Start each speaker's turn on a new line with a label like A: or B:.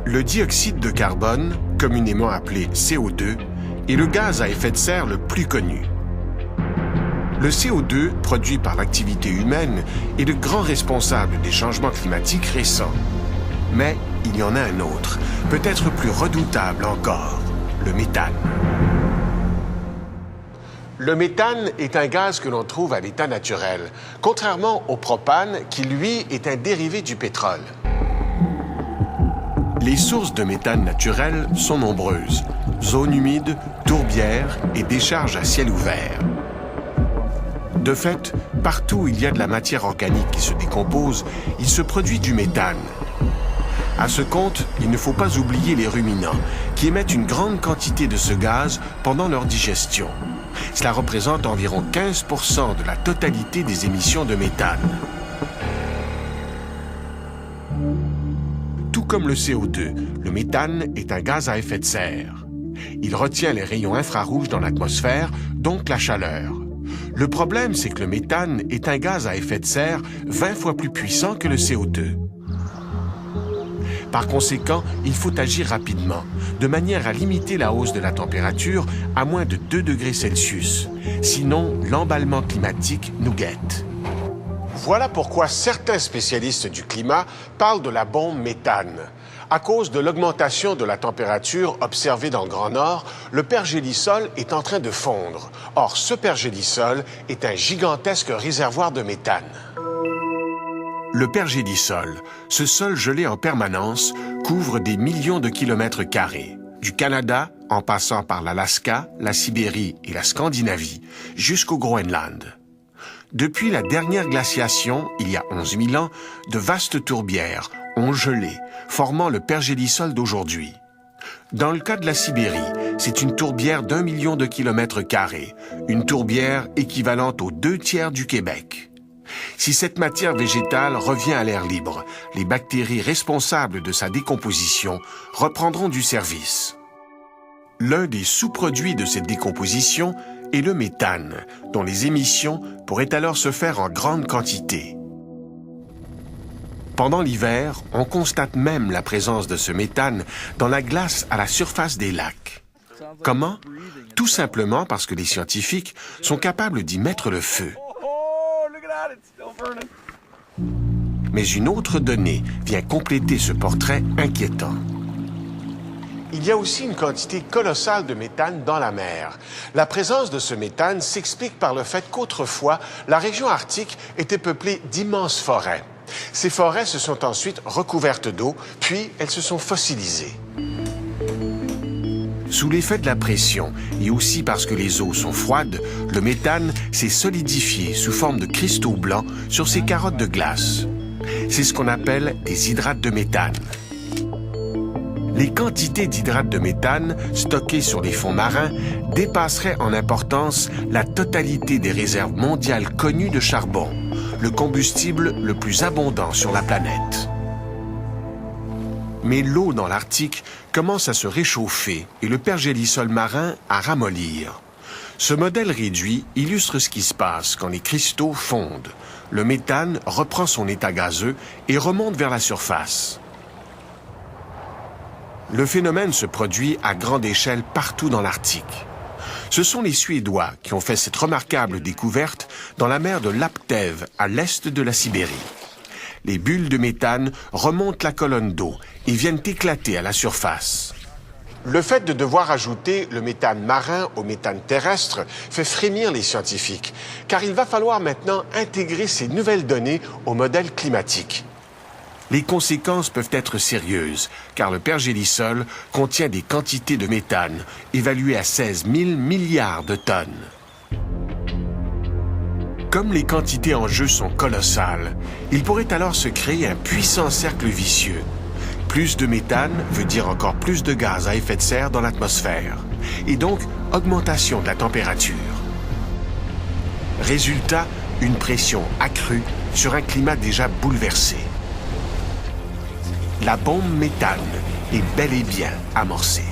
A: Le dioxyde de carbone, communément appelé CO2, est le gaz à effet de serre le plus connu. Le CO2, produit par l'activité humaine, est le grand responsable des changements climatiques récents. Mais il y en a un autre, peut-être plus redoutable encore, le méthane. Le méthane est un gaz que l'on trouve à l'état naturel, contrairement au propane qui, lui, est un dérivé du pétrole. Les sources de méthane naturel sont nombreuses. Zones humides, tourbières et décharges à ciel ouvert. De fait, partout où il y a de la matière organique qui se décompose, il se produit du méthane. À ce compte, il ne faut pas oublier les ruminants, qui émettent une grande quantité de ce gaz pendant leur digestion. Cela représente environ 15% de la totalité des émissions de méthane. Tout comme le CO2, le méthane est un gaz à effet de serre. Il retient les rayons infrarouges dans l'atmosphère, donc la chaleur. Le problème, c'est que le méthane est un gaz à effet de serre 20 fois plus puissant que le CO2. Par conséquent, il faut agir rapidement, de manière à limiter la hausse de la température à moins de 2 degrés Celsius. Sinon, l'emballement climatique nous guette. Voilà pourquoi certains spécialistes du climat parlent de la bombe méthane. À cause de l'augmentation de la température observée dans le Grand Nord, le pergélisol est en train de fondre. Or, ce pergélisol est un gigantesque réservoir de méthane. Le pergélisol, ce sol gelé en permanence, couvre des millions de kilomètres carrés, du Canada, en passant par l'Alaska, la Sibérie et la Scandinavie, jusqu'au Groenland. Depuis la dernière glaciation, il y a 11 000 ans, de vastes tourbières ont gelé, formant le pergélisol d'aujourd'hui. Dans le cas de la Sibérie, c'est une tourbière d'1 million de kilomètres carrés, une tourbière équivalente aux 2/3 du Québec. Si cette matière végétale revient à l'air libre, les bactéries responsables de sa décomposition reprendront du service. L'un des sous-produits de cette décomposition est le méthane, dont les émissions pourraient alors se faire en grande quantité. Pendant l'hiver, on constate même la présence de ce méthane dans la glace à la surface des lacs. Comment? Tout simplement parce que les scientifiques sont capables d'y mettre le feu. Mais une autre donnée vient compléter ce portrait inquiétant. Il y a aussi une quantité colossale de méthane dans la mer. La présence de ce méthane s'explique par le fait qu'autrefois, la région arctique était peuplée d'immenses forêts. Ces forêts se sont ensuite recouvertes d'eau, puis elles se sont fossilisées. Sous l'effet de la pression, et aussi parce que les eaux sont froides, le méthane s'est solidifié sous forme de cristaux blancs sur ces carottes de glace. C'est ce qu'on appelle des hydrates de méthane. Les quantités d'hydrates de méthane stockées sur les fonds marins dépasseraient en importance la totalité des réserves mondiales connues de charbon, le combustible le plus abondant sur la planète. Mais l'eau dans l'Arctique commence à se réchauffer et le pergélisol marin à ramollir. Ce modèle réduit illustre ce qui se passe quand les cristaux fondent. Le méthane reprend son état gazeux et remonte vers la surface. Le phénomène se produit à grande échelle partout dans l'Arctique. Ce sont les Suédois qui ont fait cette remarquable découverte dans la mer de Laptev, à l'est de la Sibérie. Les bulles de méthane remontent la colonne d'eau et viennent éclater à la surface. Le fait de devoir ajouter le méthane marin au méthane terrestre fait frémir les scientifiques, car il va falloir maintenant intégrer ces nouvelles données au modèle climatique. Les conséquences peuvent être sérieuses, car le pergélisol contient des quantités de méthane évaluées à 16 000 milliards de tonnes. Comme les quantités en jeu sont colossales, il pourrait alors se créer un puissant cercle vicieux. Plus de méthane veut dire encore plus de gaz à effet de serre dans l'atmosphère, et donc augmentation de la température. Résultat, une pression accrue sur un climat déjà bouleversé. La bombe méthane est bel et bien amorcée.